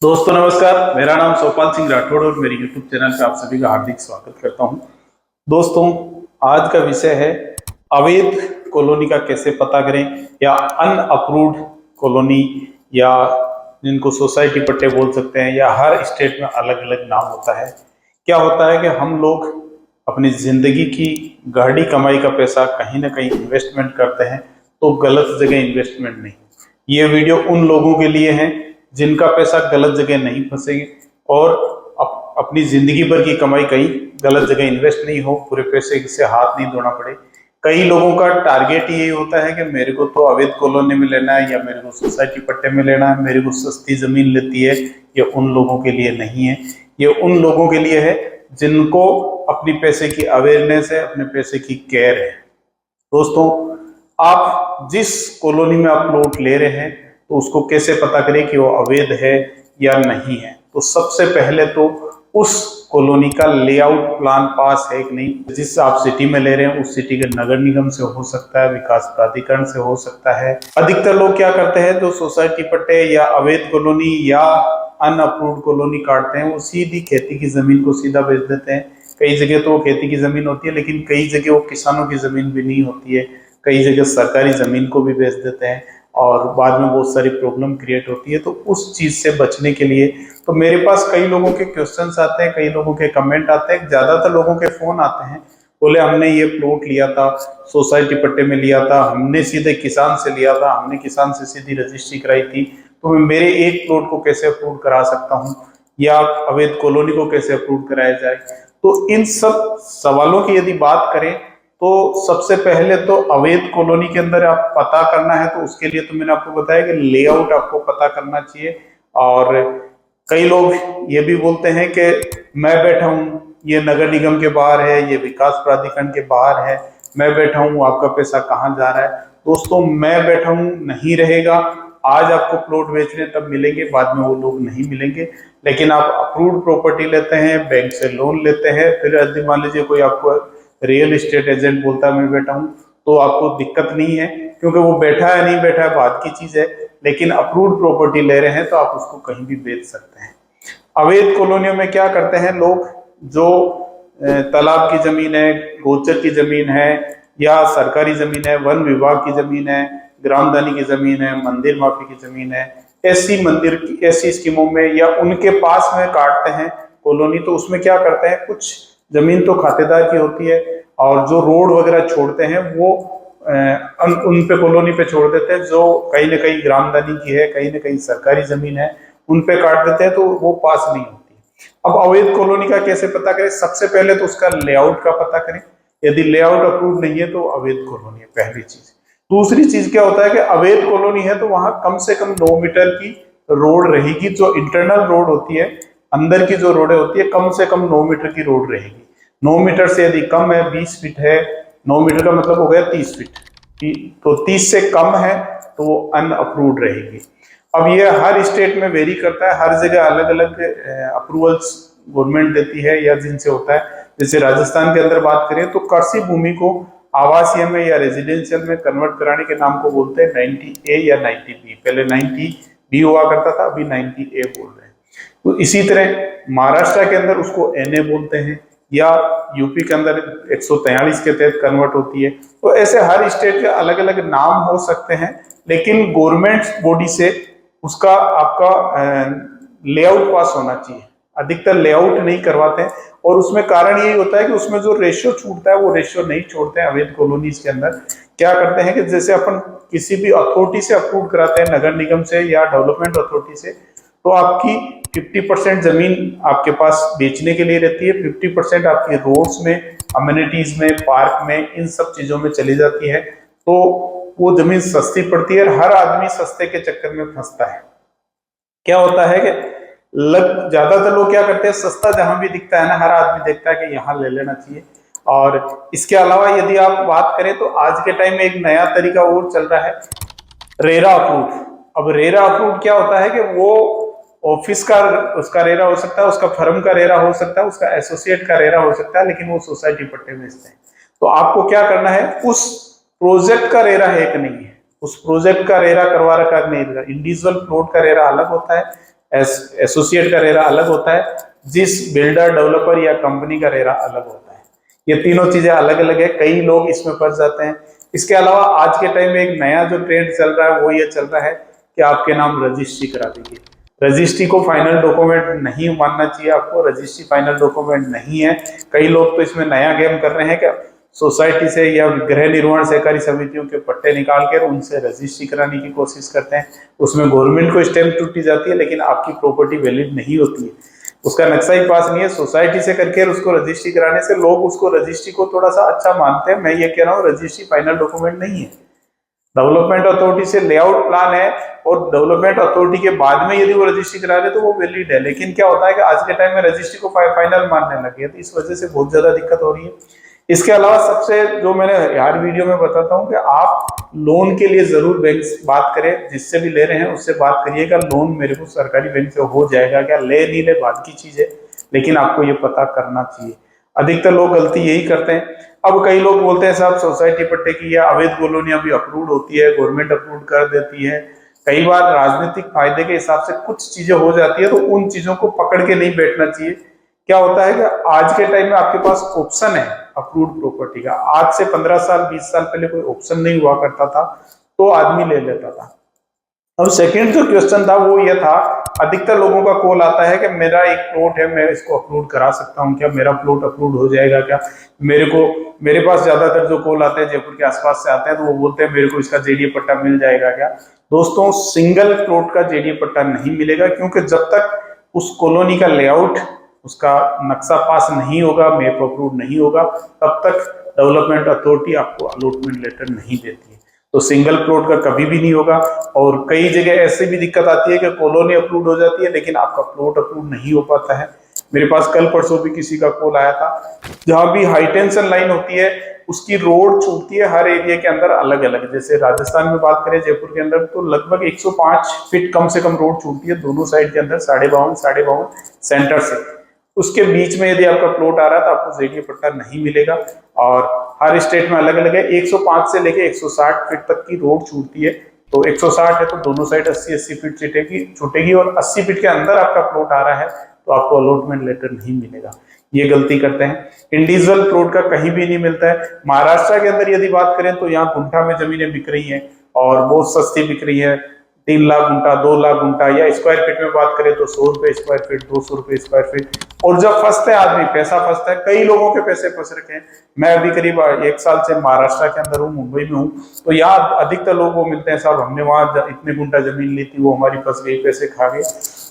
दोस्तों नमस्कार, मेरा नाम सोपाल सिंह राठौड़ और मेरे YouTube चैनल पे आप सभी का हार्दिक स्वागत करता हूं। दोस्तों, आज का विषय है अवैध कॉलोनी का कैसे पता करें, या अनअप्रूव्ड कॉलोनी, या जिनको सोसाइटी पट्टे बोल सकते हैं, या हर स्टेट में अलग अलग नाम होता है। क्या होता है कि हम लोग अपनी जिंदगी की गाढ़ी कमाई का पैसा कहीं ना कहीं इन्वेस्टमेंट करते हैं, तो गलत जगह इन्वेस्टमेंट नहीं। ये वीडियो उन लोगों के लिए है जिनका पैसा गलत जगह नहीं फंसेगी और अपनी जिंदगी भर की कमाई कहीं गलत जगह इन्वेस्ट नहीं हो, पूरे पैसे से हाथ नहीं धोना पड़े। कई लोगों का टारगेट यही होता है कि मेरे को तो अवैध कॉलोनी में लेना है, या मेरे को सोसाइटी पट्टे में लेना है, मेरे को सस्ती जमीन लेती है। ये उन लोगों के लिए नहीं है, ये उन लोगों के लिए है जिनको अपनी पैसे की अवेयरनेस है, अपने पैसे की केयर है। दोस्तों, आप जिस कॉलोनी में आप प्लॉट ले रहे हैं, तो उसको कैसे पता करें कि वो अवैध है या नहीं है। तो सबसे पहले तो उस कॉलोनी का लेआउट प्लान पास है कि नहीं। जिस आप सिटी में ले रहे हैं उस सिटी के नगर निगम से हो सकता है, विकास प्राधिकरण से हो सकता है। अधिकतर लोग क्या करते हैं, जो सोसाइटी पट्टे या अवैध कॉलोनी या अनअप्रूव्ड कॉलोनी काटते हैं, वो सीधी खेती की जमीन को सीधा बेच देते हैं। कई जगह तो वो खेती की जमीन होती है, लेकिन कई जगह वो किसानों की जमीन भी नहीं होती है। कई जगह सरकारी जमीन को भी बेच देते हैं और बाद में बहुत सारी प्रॉब्लम क्रिएट होती है। तो उस चीज से बचने के लिए तो मेरे पास कई लोगों के क्वेश्चंस आते हैं, कई लोगों के कमेंट आते हैं, ज्यादातर लोगों के फोन आते हैं, बोले हमने ये प्लॉट लिया था, सोसाइटी पट्टे में लिया था, हमने सीधे किसान से लिया था, हमने किसान से सीधी रजिस्ट्री कराई थी, तो मैं मेरे एक प्लॉट को कैसे अप्रूव करा सकता हूँ, या अवैध कॉलोनी को कैसे अप्रूव कराया जाए। तो इन सब सवालों की यदि बात करें तो सबसे पहले तो अवैध कॉलोनी के अंदर आप पता करना है, तो उसके लिए तो मैंने आपको बताया कि लेआउट आपको पता करना चाहिए। और कई लोग ये भी बोलते हैं कि मैं बैठा हूँ, ये नगर निगम के बाहर है, ये विकास प्राधिकरण के बाहर है, मैं बैठा हूँ, आपका पैसा कहाँ जा रहा है। दोस्तों, मैं बैठा हूँ नहीं रहेगा। आज आपको प्लॉट बेचने तब मिलेंगे, बाद में वो लोग नहीं मिलेंगे। लेकिन आप अप्रूव्ड प्रॉपर्टी लेते हैं, बैंक से लोन लेते हैं, फिर यदि मान लीजिए कोई आपको रियल एस्टेट एजेंट बोलता है मैं बैठा हूं, तो आपको दिक्कत नहीं है, क्योंकि वो बैठा है नहीं बैठा है बात की चीज है। लेकिन अप्रूव्ड प्रॉपर्टी ले रहे हैं तो आप उसको कहीं भी बेच सकते हैं। अवैध कॉलोनियों में क्या करते हैं लोग, जो तालाब की जमीन है, गोचर की जमीन है, या सरकारी जमीन है, वन विभाग की जमीन है, ग्रामदानी की जमीन है, मंदिर माफी की जमीन है, ऐसी मंदिर की ऐसी स्कीमों में या उनके पास में काटते हैं कॉलोनी। तो उसमें क्या करते हैं, कुछ जमीन तो खातेदार की होती है, और जो रोड वगैरह छोड़ते हैं वो उन पे कॉलोनी पे छोड़ देते हैं, जो कहीं ना कहीं ग्रामदानी की है, कहीं ना कहीं सरकारी जमीन है, उन पे काट देते हैं, तो वो पास नहीं होती। अब अवैध कॉलोनी का कैसे पता करें, सबसे पहले तो उसका लेआउट का पता करें। यदि लेआउट अप्रूव नहीं है तो अवैध कॉलोनी है, पहली चीज। दूसरी चीज क्या होता है कि अवैध कॉलोनी है तो वहां कम से कम 9 मीटर की रोड रहेगी। जो इंटरनल रोड होती है, अंदर की जो रोडें होती है, कम से कम 9 मीटर की रोड रहेगी। 9 मीटर से यदि कम है, 20 फीट है, 9 मीटर का मतलब हो गया 30 फीट, तो 30 से कम है तो वो अनअप्रूव्ड रहेगी। अब ये हर स्टेट में वेरी करता है, हर जगह अलग अलग अप्रूवल्स गवर्नमेंट देती है या जिनसे होता है। जैसे राजस्थान के अंदर बात करें तो कृषि भूमि को आवासीय में या रेजिडेंशियल में कन्वर्ट कराने के नाम को बोलते हैं 90A या 90B। पहले 90B हुआ करता था, अभी 90A बोल रहे हैं। तो इसी तरह महाराष्ट्र के अंदर उसको NA बोलते हैं, या यूपी के अंदर 143 के तहत कन्वर्ट होती है। तो ऐसे हर स्टेट के अलग अलग नाम हो सकते हैं, लेकिन गवर्नमेंट बॉडी से उसका आपका लेआउट पास होना चाहिए। अधिकतर लेआउट नहीं करवाते हैं, और उसमें कारण यही होता है कि उसमें जो रेशियो छूटता है वो रेशियो नहीं छोड़ते हैं। अवैध कॉलोनीज के अंदर क्या करते हैं कि जैसे अपन किसी भी अथॉरिटी से अप्रूव कराते हैं, नगर निगम से या डेवलपमेंट अथॉरिटी से, तो आपकी 50% जमीन आपके पास बेचने के लिए रहती है, 50% आपकी रोड्स में, अम्यूनिटीज में, पार्क में, इन सब चीजों में चली जाती है। तो वो जमीन सस्ती पड़ती है, और हर आदमी सस्ते के चक्कर में फंसता है। क्या होता है कि ज्यादातर लोग क्या करते हैं, सस्ता जहां भी दिखता है ना, हर आदमी देखता है कि यहाँ ले लेना चाहिए। और इसके अलावा यदि आप बात करें तो आज के टाइम में एक नया तरीका और चल रहा है, रेरा अप्रूव। अब रेरा अप्रूव क्या होता है कि वो ऑफिस का उसका रेरा हो सकता है, उसका फर्म का रेरा हो सकता है, उसका एसोसिएट का रेरा हो सकता है, लेकिन वो सोसाइटी पट्टे बेचते हैं। तो आपको क्या करना है, उस प्रोजेक्ट का रेरा है कि नहीं है, उस प्रोजेक्ट का रेरा करवा रखा नहीं रहेगा। इंडिविजुअल प्लॉट का रेरा अलग होता है, एसोसिएट का रेरा अलग होता है, जिस बिल्डर डेवलपर या कंपनी का रेरा अलग होता है। ये तीनों चीजें अलग अलग है, कई लोग इसमें फंस जाते हैं। इसके अलावा आज के टाइम में एक नया जो ट्रेंड चल रहा है वो ये चल रहा है कि आपके नाम रजिस्ट्री करा दीजिए। रजिस्ट्री को फाइनल डॉक्यूमेंट नहीं मानना चाहिए आपको, रजिस्ट्री फाइनल डॉक्यूमेंट नहीं है। कई लोग तो इसमें नया गेम कर रहे हैं कि सोसाइटी से या गृह निर्माण सहकारी समितियों के पट्टे निकाल कर उनसे रजिस्ट्री कराने की कोशिश करते हैं। उसमें गवर्नमेंट को स्टैंप ड्यूटी जाती है, लेकिन आपकी प्रॉपर्टी वैलिड नहीं होती है, उसका नक्शा ही पास नहीं है। सोसाइटी से करके उसको रजिस्ट्री कराने से लोग उसको रजिस्ट्री को थोड़ा सा अच्छा मानते हैं। मैं ये कह रहा हूँ रजिस्ट्री फाइनल डॉक्यूमेंट नहीं है। डेवलपमेंट अथॉरिटी से लेआउट प्लान है और डेवलपमेंट अथॉरिटी के बाद में यदि वो रजिस्ट्री करा रहे तो वो वैलिड है। लेकिन क्या होता है कि आज के टाइम में रजिस्ट्री को फाइनल मानने लगे, तो इस वजह से बहुत ज्यादा दिक्कत हो रही है। इसके अलावा सबसे जो मैंने हर वीडियो में बताता हूं कि आप लोन के लिए जरूर बैंक से बात करें, जिससे भी ले रहे हैं उससे बात करिएगा, लोन मेरे को सरकारी बैंक से हो जाएगा क्या, ले नहीं ले बात की चीज है, लेकिन आपको ये पता करना चाहिए। अधिकतर लोग गलती यही करते हैं। अब कई लोग बोलते हैं साहब सोसाइटी पट्टे की या अवैध कॉलोनियां भी अप्रूव होती है, गवर्नमेंट अप्रूव कर देती है। कई बार राजनीतिक फायदे के हिसाब से कुछ चीजें हो जाती है, तो उन चीजों को पकड़ के नहीं बैठना चाहिए। क्या होता है कि आज के टाइम में आपके पास ऑप्शन है अप्रूव्ड प्रॉपर्टी का। आज से 15 साल 20 साल पहले कोई ऑप्शन नहीं हुआ करता था, तो आदमी ले लेता था। अब सेकंड जो क्वेश्चन था वो ये था, अधिकतर लोगों का कॉल आता है कि मेरा एक प्लॉट है, मैं इसको अप्रूव करा सकता हूँ क्या, मेरा प्लॉट अप्रूव हो जाएगा क्या। मेरे पास ज्यादातर जो कॉल आते हैं जयपुर के आसपास से आते हैं, तो वो बोलते हैं मेरे को इसका जेडीए पट्टा मिल जाएगा क्या। दोस्तों, सिंगल प्लॉट का जेडीए पट्टा नहीं मिलेगा, क्योंकि जब तक उस कॉलोनी का लेआउट, उसका नक्शा पास नहीं होगा, मैप अप्रूव नहीं होगा, तब तक डेवलपमेंट अथॉरिटी आपको अलॉटमेंट लेटर नहीं देती है। तो सिंगल प्लॉट का कभी भी नहीं होगा। और कई जगह ऐसे भी दिक्कत आती है कि कॉलोनी अप्रूव हो जाती है लेकिन आपका प्लॉट अप्रूव नहीं हो पाता है। मेरे पास कल परसों भी किसी का कॉल आया था, जहां भी हाई टेंशन लाइन होती है उसकी रोड छूटती है हर एरिया के अंदर अलग अलग। जैसे राजस्थान में बात करें जयपुर के अंदर, तो लगभग 105 फीट कम से कम रोड छूटती है दोनों साइड के अंदर, 52.5 सेंटर से। उसके बीच में यदि आपका प्लॉट आ रहा है तो आपको जेडीए पट्टा नहीं मिलेगा। और हर स्टेट में अलग अलग है, 105 से लेके 160 फीट तक की रोड छूटती है। तो 160 है तो दोनों साइड 80-80 फीट छूटेगी और 80 फीट के अंदर आपका प्लॉट आ रहा है तो आपको अलॉटमेंट लेटर नहीं मिलेगा। ये गलती करते हैं। इंडिविजुअल प्लॉट का कहीं भी नहीं मिलता है। महाराष्ट्र के अंदर यदि बात करें तो यहाँ गुंठा में जमीनें बिक रही हैं और बहुत सस्ती बिक रही है। 3 लाख गुंठा, 2 लाख गुंठा, या स्क्वायर फीट में बात करें तो 100 रुपए स्क्वायर फीट, 200 रुपए स्क्वायर फीट। और जब फंसते हैं आदमी, पैसा फंसता है, कई लोगों के पैसे फंस रखे हैं। मैं अभी करीब 1 साल से महाराष्ट्र के अंदर हूँ, मुंबई में हूँ, तो यहाँ अधिकतर लोग वो मिलते हैं, साहब हमने वहां इतने गुंठा जमीन ली थी, वो हमारी फंस गई, पैसे खा गए।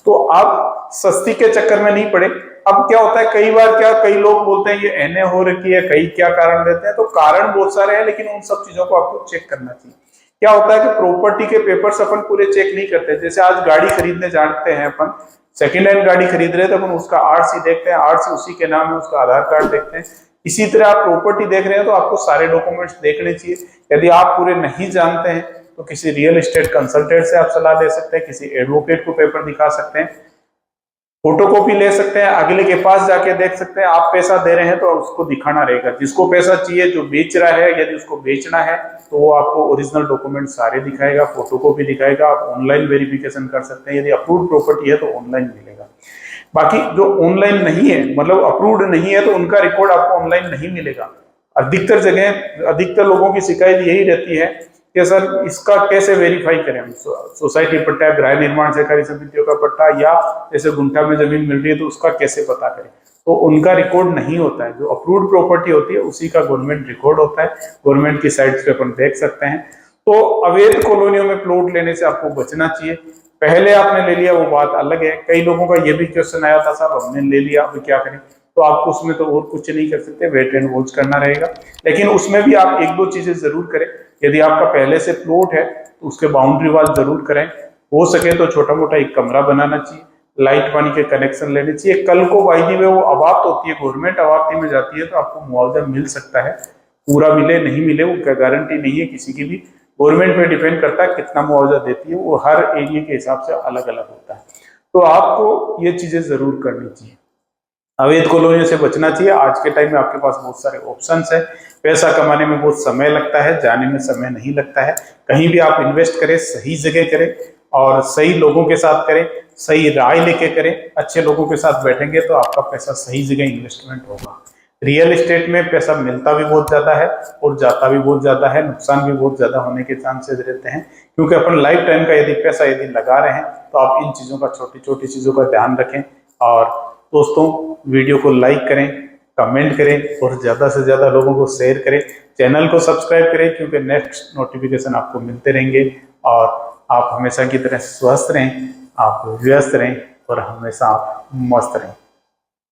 तो आप सस्ती के चक्कर में नहीं पड़े। अब क्या होता है, कई बार कई लोग बोलते हैं ये एनए हो रखी है, कई क्या कारण देते हैं, तो कारण बहुत सारे हैं, लेकिन उन सब चीजों को आपको चेक करना चाहिए। क्या होता है कि प्रॉपर्टी के पेपर्स अपन पूरे चेक नहीं करते। जैसे आज गाड़ी खरीदने जाते हैं अपन, सेकेंड हैंड गाड़ी खरीद रहे हैं तो अपन उसका आरसी देखते हैं, आरसी उसी के नाम है, उसका आधार कार्ड देखते हैं। इसी तरह आप प्रॉपर्टी देख रहे हैं तो आपको सारे डॉक्यूमेंट्स देखने चाहिए। यदि आप पूरे नहीं जानते हैं तो किसी रियल एस्टेट कंसल्टेंट से आप सलाह ले सकते हैं, किसी एडवोकेट को पेपर दिखा सकते हैं, फोटोकॉपी ले सकते हैं, अगले के पास जाके देख सकते हैं। आप पैसा दे रहे हैं तो उसको दिखाना रहेगा, जिसको पैसा चाहिए, जो बेच रहा है, यदि उसको बेचना है तो वो आपको ओरिजिनल डॉक्यूमेंट सारे दिखाएगा, फोटोकॉपी दिखाएगा। आप ऑनलाइन वेरिफिकेशन कर सकते हैं, यदि अप्रूव्ड प्रॉपर्टी है तो ऑनलाइन मिलेगा। बाकी जो ऑनलाइन नहीं है, मतलब अप्रूव्ड नहीं है, तो उनका रिकॉर्ड आपको ऑनलाइन नहीं मिलेगा। अधिकतर जगह अधिकतर लोगों की शिकायत यही रहती है कि सर इसका कैसे वेरीफाई करें हम, सोसाइटी पट्टा, गृह निर्माण सहकारी समितियों का पट्टा, या जैसे गुंठा में जमीन मिल रही है तो उसका कैसे पता करें। तो उनका रिकॉर्ड नहीं होता है। जो अप्रूव्ड प्रॉपर्टी होती है उसी का गवर्नमेंट रिकॉर्ड होता है, गवर्नमेंट की साइट्स पे अपन देख सकते हैं। तो अवैध कॉलोनियों में प्लॉट लेने से आपको बचना चाहिए। पहले आपने ले लिया वो बात अलग है। कई लोगों का ये भी क्वेश्चन आया था, साहब हमने ले लिया अब क्या करें, तो आपको उसमें तो और कुछ नहीं कर सकते, वेट एंड वॉच करना रहेगा। लेकिन उसमें भी आप 1-2 चीजें जरूर करें। यदि आपका पहले से प्लॉट है तो उसके बाउंड्री वाल जरूर करें। हो सके तो छोटा मोटा एक कमरा बनाना चाहिए, लाइट पानी के कनेक्शन लेने चाहिए। कल को वायदी में वो अवाप्त होती है, गवर्नमेंट अवाप्ती में जाती है, तो आपको मुआवजा मिल सकता है। पूरा मिले नहीं मिले वो गारंटी नहीं है किसी की भी, गवर्नमेंट पे डिपेंड करता है कितना मुआवजा देती है, वो हर एरिया के हिसाब से अलग अलग होता है। तो आपको ये चीजें जरूर करनी चाहिए। अवैध कॉलोनियों से बचना चाहिए। आज के टाइम में आपके पास बहुत सारे ऑप्शंस है। पैसा कमाने में बहुत समय लगता है, जाने में समय नहीं लगता है। कहीं भी आप इन्वेस्ट करें, सही जगह करें और सही लोगों के साथ करें, सही राय लेके करें। अच्छे लोगों के साथ बैठेंगे तो आपका पैसा सही जगह इन्वेस्टमेंट होगा। रियल एस्टेट में पैसा मिलता भी बहुत ज्यादा है और जाता भी बहुत ज्यादा है, नुकसान भी बहुत ज्यादा होने के चांसेस रहते हैं। क्योंकि अपन लाइफ टाइम का यदि पैसा यदि लगा रहे हैं तो आप इन चीजों का, छोटी छोटी चीजों का ध्यान रखें। और दोस्तों, वीडियो को लाइक करें, कमेंट करें और ज्यादा से ज्यादा लोगों को शेयर करें। चैनल को सब्सक्राइब करें क्योंकि नेक्स्ट नोटिफिकेशन आपको मिलते रहेंगे। और आप हमेशा की तरह स्वस्थ रहें, आप व्यस्त रहें और हमेशा आप मस्त रहें।